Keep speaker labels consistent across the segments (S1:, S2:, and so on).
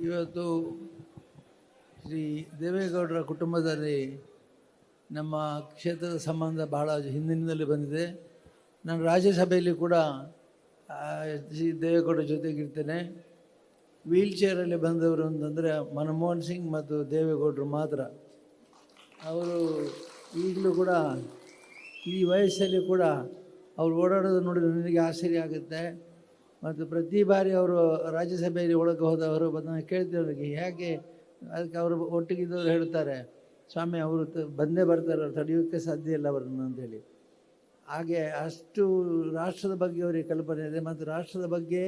S1: ಇವತ್ತು ಶ್ರೀ ದೇವೇಗೌಡರ ಕುಟುಂಬದಲ್ಲಿ ನಮ್ಮ ಕ್ಷೇತ್ರದ ಸಂಬಂಧ ಬಹಳ ಹಿಂದಿನಿಂದಲೇ ಬಂದಿದೆ. ನಾನು ರಾಜ್ಯಸಭೆಯಲ್ಲಿ ಕೂಡ ಶ್ರೀ ದೇವೇಗೌಡರ ಜೊತೆಗಿರ್ತೇನೆ. ವೀಲ್ ಚೇರಲ್ಲಿ ಬಂದವರು ಅಂತಂದರೆ ಮನಮೋಹನ್ ಸಿಂಗ್ ಮತ್ತು ದೇವೇಗೌಡರು ಮಾತ್ರ. ಅವರು ಈಗಲೂ ಕೂಡ ಈ ವಯಸ್ಸಲ್ಲಿ ಕೂಡ ಅವ್ರು ಓಡಾಡೋದು ನೋಡಿದ್ರೆ ನನಗೆ ಆಶ್ಚರ್ಯ ಆಗುತ್ತೆ. ಮತ್ತು ಪ್ರತಿ ಬಾರಿ ಅವರು ರಾಜ್ಯಸಭೆಯಲ್ಲಿ ಒಳಗೆ ಹೋದವರು ಬಂದು ಕೇಳ್ತಿರೋರಿಗೆ ಹೇಗೆ, ಅದಕ್ಕೆ ಅವರು ಒಟ್ಟಿಗಿದ್ದವರು ಹೇಳ್ತಾರೆ, ಸ್ವಾಮಿ ಅವರು ಬಂದೇ ಬರ್ತಾರೆ, ಅವ್ರು ತಡೆಯೋಕ್ಕೆ ಸಾಧ್ಯ ಇಲ್ಲ ಅವರನ್ನು ಅಂತೇಳಿ. ಹಾಗೆ ಅಷ್ಟು ರಾಷ್ಟ್ರದ ಬಗ್ಗೆ ಅವರಿಗೆ ಕಲ್ಪನೆ ಇದೆ. ಮತ್ತು ರಾಷ್ಟ್ರದ ಬಗ್ಗೆ,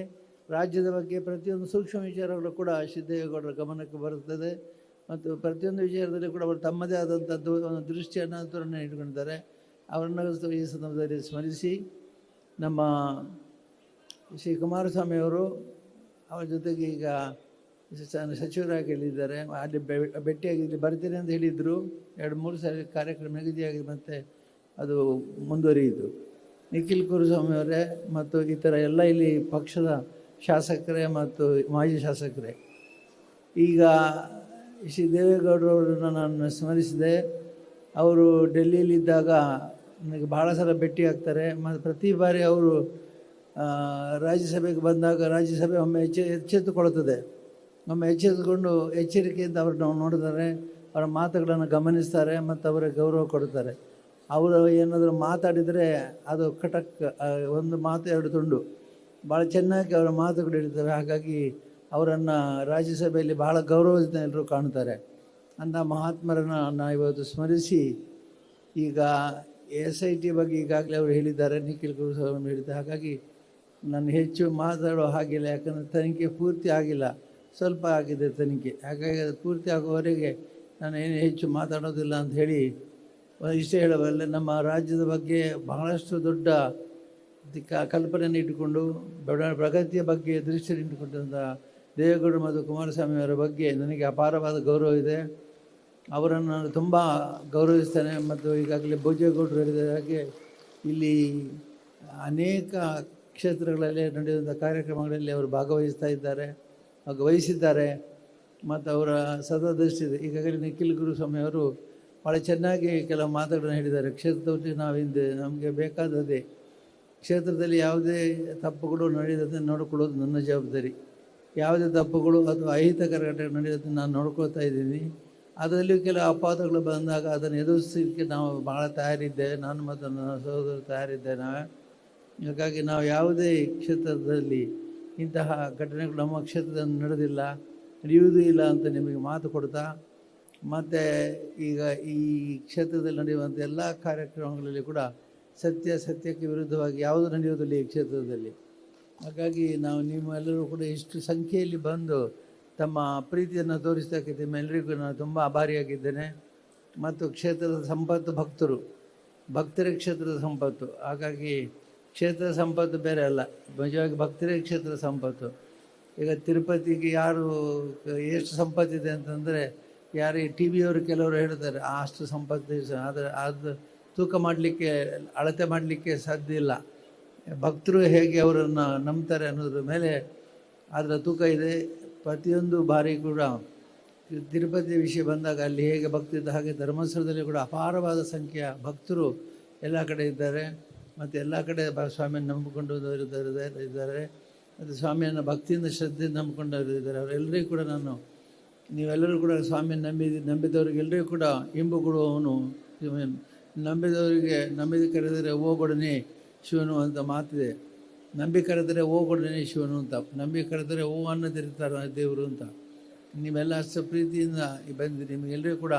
S1: ರಾಜ್ಯದ ಬಗ್ಗೆ ಪ್ರತಿಯೊಂದು ಸೂಕ್ಷ್ಮ ವಿಚಾರಗಳು ಕೂಡ ಸಿದ್ದೇಗೌಡರ ಗಮನಕ್ಕೆ ಬರುತ್ತದೆ. ಮತ್ತು ಪ್ರತಿಯೊಂದು ವಿಚಾರದಲ್ಲಿ ಕೂಡ ಅವರು ತಮ್ಮದೇ ಆದಂಥದ್ದು ಒಂದು ದೃಷ್ಟಿಯನ್ನು ತೋರಣೆ ಇಟ್ಕೊಂಡಿದ್ದಾರೆ. ಅವರನ್ನು ಈ ಸಂದರ್ಭದಲ್ಲಿ ಸ್ಮರಿಸಿ, ನಮ್ಮ ಶ್ರೀ ಕುಮಾರಸ್ವಾಮಿ ಅವರು ಅವರ ಜೊತೆಗೆ ಈಗ ಸಚಿವರಾಗಿ ಹೇಳಿದ್ದಾರೆ. ಅಲ್ಲಿ ಭೇಟಿಯಾಗಿ ಇಲ್ಲಿ ಬರ್ತೀನಿ ಅಂತ ಹೇಳಿದರು. 2-3 ಸಾರಿ ಕಾರ್ಯಕ್ರಮ ನಿಗದಿಯಾಗಿ ಮತ್ತೆ ಅದು ಮುಂದುವರಿಯಿತು. ನಿಖಿಲ್ ಕುಮಾರಸ್ವಾಮಿ ಅವರೇ ಮತ್ತು ಇತರ ಎಲ್ಲ ಇಲ್ಲಿ ಪಕ್ಷದ ಶಾಸಕರೇ ಮತ್ತು ಮಾಜಿ ಶಾಸಕರೇ, ಈಗ ಶ್ರೀ ದೇವೇಗೌಡರವರನ್ನು ನಾನು ಸ್ಮರಿಸಿದೆ. ಅವರು ಡೆಲ್ಲಿಯಲ್ಲಿದ್ದಾಗ ನನಗೆ ಭಾಳ ಸಲ ಭೇಟಿ ಆಗ್ತಾರೆ. ಮತ್ತು ಪ್ರತಿ ಬಾರಿ ಅವರು ರಾಜ್ಯಸಭೆಗೆ ಬಂದಾಗ ರಾಜ್ಯಸಭೆ ಒಮ್ಮೆ ಎಚ್ಚೆತ್ತುಕೊಳ್ಳುತ್ತದೆ. ಒಮ್ಮೆ ಎಚ್ಚೆತ್ತುಕೊಂಡು ಎಚ್ಚರಿಕೆಯಿಂದ ಅವ್ರನ್ನ ನೋಡ್ತಾರೆ, ಅವರ ಮಾತುಗಳನ್ನು ಗಮನಿಸ್ತಾರೆ ಮತ್ತು ಅವರ ಗೌರವ ಕೊಡ್ತಾರೆ. ಅವರು ಏನಾದರೂ ಮಾತಾಡಿದರೆ ಅದು ಕಟಕ್, ಒಂದು ಮಾತು 2 ತುಂಡು, ಭಾಳ ಚೆನ್ನಾಗಿ ಅವರ ಮಾತುಗಳು ಇರ್ತವೆ. ಹಾಗಾಗಿ ಅವರನ್ನು ರಾಜ್ಯಸಭೆಯಲ್ಲಿ ಬಹಳ ಗೌರವದಿಂದ ಎಲ್ಲರೂ ಕಾಣ್ತಾರೆ. ಅಂಥ ಮಹಾತ್ಮರನ್ನು ನಾವು ಇವತ್ತು ಸ್ಮರಿಸಿ, ಈಗ SIT ಬಗ್ಗೆ ಈಗಾಗಲೇ ಅವರು ಹೇಳಿದ್ದಾರೆ, ನಿಖಿಲ್ ಕುಮಾರಸ್ವಾಮಿ ಹೇಳಿದ್ದಾರೆ. ಹಾಗಾಗಿ ನಾನು ಹೆಚ್ಚು ಮಾತಾಡೋ ಹಾಗಿಲ್ಲ, ಯಾಕಂದರೆ ತನಿಖೆ ಪೂರ್ತಿ ಆಗಿಲ್ಲ, ಸ್ವಲ್ಪ ಆಗಿದೆ ತನಿಖೆ. ಹಾಗಾಗಿ ಅದು ಪೂರ್ತಿ ಆಗುವವರೆಗೆ ನಾನು ಏನು ಹೆಚ್ಚು ಮಾತಾಡೋದಿಲ್ಲ ಅಂತ ಹೇಳಿ ಇಷ್ಟೇ ಹೇಳಬಲ್ಲೆ. ನಮ್ಮ ರಾಜ್ಯದ ಬಗ್ಗೆ ಬಹಳಷ್ಟು ದೊಡ್ಡ ಕಲ್ಪನೆಯನ್ನು ಇಟ್ಟುಕೊಂಡು ಪ್ರಗತಿಯ ಬಗ್ಗೆ ದೃಷ್ಟಿಯನ್ನು ಇಟ್ಟುಕೊಂಡಂಥ ದೇವೇಗೌಡರು ಮತ್ತು ಕುಮಾರಸ್ವಾಮಿ ಅವರ ಬಗ್ಗೆ ನನಗೆ ಅಪಾರವಾದ ಗೌರವ ಇದೆ. ಅವರನ್ನು ನಾನು ತುಂಬ ಗೌರವಿಸ್ತೇನೆ. ಮತ್ತು ಈಗಾಗಲೇ ಭೋಜೇಗೌಡರು ಹೇಳಿದ ಹಾಗೆ ಇಲ್ಲಿ ಅನೇಕ ಕ್ಷೇತ್ರಗಳಲ್ಲಿ ನಡೆಯುವಂಥ ಕಾರ್ಯಕ್ರಮಗಳಲ್ಲಿ ಅವರು ಭಾಗವಹಿಸಿದ್ದಾರೆ ಮತ್ತು ಅವರ ಸದೃಷ್ಟಿ ಇದೆ. ಈಗಾಗಲೇ ನಿಖಿಲ್ ಕುಮಾರಸ್ವಾಮಿ ಅವರು ಭಾಳ ಚೆನ್ನಾಗಿ ಕೆಲವು ಮಾತುಗಳನ್ನು ಹೇಳಿದ್ದಾರೆ. ಕ್ಷೇತ್ರದಲ್ಲಿ ನಾವು ಹಿಂದೆ ನಮಗೆ ಬೇಕಾದದೇ, ಕ್ಷೇತ್ರದಲ್ಲಿ ಯಾವುದೇ ತಪ್ಪುಗಳು ನಡೆಯದಂತೆ ನೋಡಿಕೊಳ್ಳೋದು ನನ್ನ ಜವಾಬ್ದಾರಿ. ಯಾವುದೇ ತಪ್ಪುಗಳು ಅಥವಾ ಅಹಿತಕರ ಘಟನೆ ನಡೆಯೋದನ್ನು ನಾನು ನೋಡ್ಕೊಳ್ತಾ ಇದ್ದೀನಿ. ಅದರಲ್ಲಿಯೂ ಕೆಲವು ಅಪವಾದಗಳು ಬಂದಾಗ ಅದನ್ನು ಎದುರಿಸಲಿಕ್ಕೆ ನಾವು ಭಾಳ ತಯಾರಿದ್ದೇವೆ. ನಾನು ಮತ್ತು ನನ್ನ ಸಹೋದರರು ತಯಾರಿದ್ದೇವೆ ನಾವೇ. ಹಾಗಾಗಿ ನಾವು ಯಾವುದೇ ಕ್ಷೇತ್ರದಲ್ಲಿ ಇಂತಹ ಘಟನೆಗಳು ನಮ್ಮ ಕ್ಷೇತ್ರದಲ್ಲಿ ನಡೆದಿಲ್ಲ, ನಡೆಯುವುದೂ ಇಲ್ಲ ಅಂತ ನಿಮಗೆ ಮಾತು ಕೊಡ್ತಾ, ಮತ್ತು ಈಗ ಈ ಕ್ಷೇತ್ರದಲ್ಲಿ ನಡೆಯುವಂಥ ಎಲ್ಲ ಕಾರ್ಯಕ್ರಮಗಳಲ್ಲಿ ಕೂಡ ಸತ್ಯಕ್ಕೆ ವಿರುದ್ಧವಾಗಿ ಯಾವುದು ನಡೆಯುವುದಿಲ್ಲ ಈ ಕ್ಷೇತ್ರದಲ್ಲಿ. ಹಾಗಾಗಿ ನಾವು ನಿಮ್ಮೆಲ್ಲರೂ ಕೂಡ ಇಷ್ಟು ಸಂಖ್ಯೆಯಲ್ಲಿ ಬಂದು ತಮ್ಮ ಪ್ರೀತಿಯನ್ನು ತೋರಿಸೋಕ್ಕೆ ನಿಮ್ಮೆಲ್ಲರಿಗೂ ನಾನು ತುಂಬ ಆಭಾರಿಯಾಗಿದ್ದೇನೆ. ಮತ್ತು ಕ್ಷೇತ್ರದ ಸಂಪತ್ತು ಭಕ್ತರೇ ಕ್ಷೇತ್ರದ ಸಂಪತ್ತು. ಹಾಗಾಗಿ ಕ್ಷೇತ್ರದ ಸಂಪತ್ತು ಬೇರೆ ಅಲ್ಲ, ನಿಜವಾಗಿ ಭಕ್ತರೇ ಕ್ಷೇತ್ರದ ಸಂಪತ್ತು. ಈಗ ತಿರುಪತಿಗೆ ಯಾರು ಎಷ್ಟು ಸಂಪತ್ತಿದೆ ಅಂತಂದರೆ, ಯಾರು ಈ TV ಅವರು ಕೆಲವರು ಹೇಳ್ತಾರೆ ಅಷ್ಟು ಸಂಪತ್ತು, ಆದರೆ ಅದು ತೂಕ ಮಾಡಲಿಕ್ಕೆ, ಅಳತೆ ಮಾಡಲಿಕ್ಕೆ ಸಾಧ್ಯ ಇಲ್ಲ. ಭಕ್ತರು ಹೇಗೆ ಅವರನ್ನು ನಂಬ್ತಾರೆ ಅನ್ನೋದ್ರ ಮೇಲೆ ಅದರ ತೂಕ ಇದೆ. ಪ್ರತಿಯೊಂದು ಬಾರಿ ಕೂಡ ತಿರುಪತಿ ವಿಷಯ ಬಂದಾಗ ಅಲ್ಲಿ ಹೇಗೆ ಭಕ್ತಿದ್ದ ಹಾಗೆ ಧರ್ಮಸ್ಥಳದಲ್ಲಿ ಕೂಡ ಅಪಾರವಾದ ಸಂಖ್ಯೆಯ ಭಕ್ತರು ಎಲ್ಲ ಕಡೆ ಇದ್ದಾರೆ. ಮತ್ತು ಎಲ್ಲ ಕಡೆ ಸ್ವಾಮಿಯನ್ನು ನಂಬಿಕೊಂಡು ಇದ್ದಾರೆ. ಮತ್ತು ಸ್ವಾಮಿಯನ್ನು ಭಕ್ತಿಯಿಂದ ಶ್ರದ್ಧೆಯಿಂದ ನಂಬಿಕೊಂಡವರು ಇದ್ದಾರೆ. ಅವರೆಲ್ಲರಿಗೂ ಕೂಡ ನೀವೆಲ್ಲರೂ ಕೂಡ ಸ್ವಾಮಿಯನ್ನು ನಂಬಿದವರಿಗೆಲ್ಲರಿಗೂ ಕೂಡ ಇಂಬು ಕೊಡುವವನು. ನಂಬಿದ ಕರೆದರೆ ಹೋಗೊಡನೆ ಶಿವನು ಅಂತ ಮಾತಿದೆ. ನಂಬಿ ಕರೆದರೆ ಹೋಗೊಡನೆ ಶಿವನು ಅಂತ, ನಂಬಿ ಕರೆದರೆ ಅನ್ನ ತಿರುತ್ತಾರೆ ದೇವರು ಅಂತ. ನೀವೆಲ್ಲ ಅಷ್ಟು ಪ್ರೀತಿಯಿಂದ ಬಂದು ನಿಮಗೆಲ್ಲರಿಗೂ ಕೂಡ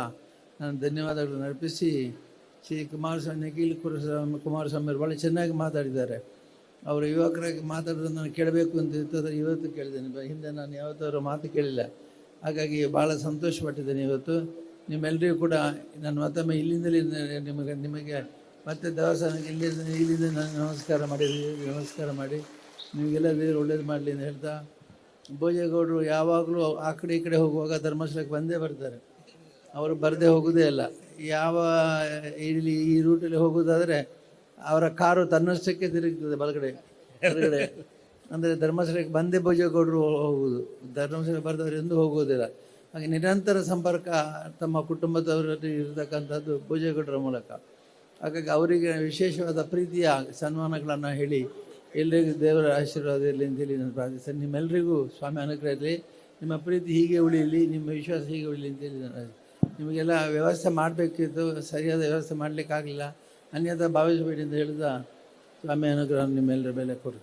S1: ನಾನು ಧನ್ಯವಾದಗಳನ್ನು ಅರ್ಪಿಸಿ, ಶ್ರೀ ನಿಖಿಲ್ ಕುಮಾರಸ್ವಾಮಿ ಅವರು ಭಾಳ ಚೆನ್ನಾಗಿ ಮಾತಾಡಿದ್ದಾರೆ. ಅವರು ಯುವಕರಾಗಿ ಮಾತಾಡೋದನ್ನು ನಾನು ಕೇಳಬೇಕು ಅಂತ ಇರ್ತದೆ. ಇವತ್ತು ಕೇಳಿದ್ದೇನೆ, ಹಿಂದೆ ನಾನು ಯಾವತ್ತಾದ್ರೂ ಮಾತು ಕೇಳಿಲ್ಲ. ಹಾಗಾಗಿ ಭಾಳ ಸಂತೋಷಪಟ್ಟಿದ್ದೇನೆ ಇವತ್ತು. ನಿಮ್ಮೆಲ್ಲರಿಗೂ ಕೂಡ ನಾನು ಮತ್ತೊಮ್ಮೆ ಇಲ್ಲಿಂದಲೇ ನಿಮಗೆ ಮತ್ತೆ ದೇವಸ್ಥಾನಕ್ಕೆ ಇಲ್ಲಿಂದ ನಾನು ನಮಸ್ಕಾರ ಮಾಡಿ ನಿಮಗೆಲ್ಲ ದೇವರು ಒಳ್ಳೇದು ಮಾಡಲಿ ಅಂತ ಹೇಳ್ತಾ, ಭೋಜೇಗೌಡರು ಯಾವಾಗಲೂ ಆ ಕಡೆ ಈ ಕಡೆ ಹೋಗುವಾಗ ಧರ್ಮಸ್ಥಳಕ್ಕೆ ಬಂದೇ ಬರ್ತಾರೆ. ಅವರು ಬರದೇ ಹೋಗೋದೇ ಇಲ್ಲ. ಇಲ್ಲಿ ಈ ರೂಟಲ್ಲಿ ಹೋಗೋದಾದರೆ ಅವರ ಕಾರು ತನ್ನಷ್ಟಕ್ಕೆ ತಿರುಗ್ತದೆ ಬಲಗಡೆ. ಅಂದರೆ ಧರ್ಮಸ್ಥಳಕ್ಕೆ ಬಂದೇ ಭೋಜೇಗೌಡರು ಹೋಗುವುದು, ಧರ್ಮಸ್ಥಳ ಬರೆದವರು ಎಂದೂ ಹೋಗುವುದಿಲ್ಲ. ಹಾಗೆ ನಿರಂತರ ಸಂಪರ್ಕ ತಮ್ಮ ಕುಟುಂಬದವರಲ್ಲಿ ಇರತಕ್ಕಂಥದ್ದು ಭೋಜೇಗೌಡರ ಮೂಲಕ. ಹಾಗಾಗಿ ಅವರಿಗೆ ವಿಶೇಷವಾದ ಪ್ರೀತಿಯ ಸನ್ಮಾನಗಳನ್ನು ಹೇಳಿ ಎಲ್ಲರಿಗೂ ದೇವರ ಆಶೀರ್ವಾದ ಇರಲಿ ಅಂತೇಳಿ ನಾನು ಪ್ರಾರ್ಥಿಸ್ತೇನೆ. ನಿಮ್ಮೆಲ್ಲರಿಗೂ ಸ್ವಾಮಿ ಅನುಗ್ರಹ ಇರಲಿ, ನಿಮ್ಮ ಪ್ರೀತಿ ಹೀಗೆ ಉಳಿಯಲಿ, ನಿಮ್ಮ ವಿಶ್ವಾಸ ಹೀಗೆ ಉಳಿಯಲಿ ಅಂತೇಳಿ ನಾನು ನಿಮಗೆಲ್ಲ ವ್ಯವಸ್ಥೆ ಮಾಡಬೇಕಿತ್ತು, ಸರಿಯಾದ ವ್ಯವಸ್ಥೆ ಮಾಡಲಿಕ್ಕಾಗಲಿಲ್ಲ, ಅನ್ಯथा ಭಾವಿಸಬೇಡಿ ಅಂತ ಹೇಳಿದ ಸ್ವಾಮಿ ಅನುಗ್ರಹ ನಿಮ್ಮೆಲ್ಲರ ಮೇಲೆ ಕೊಡಿ.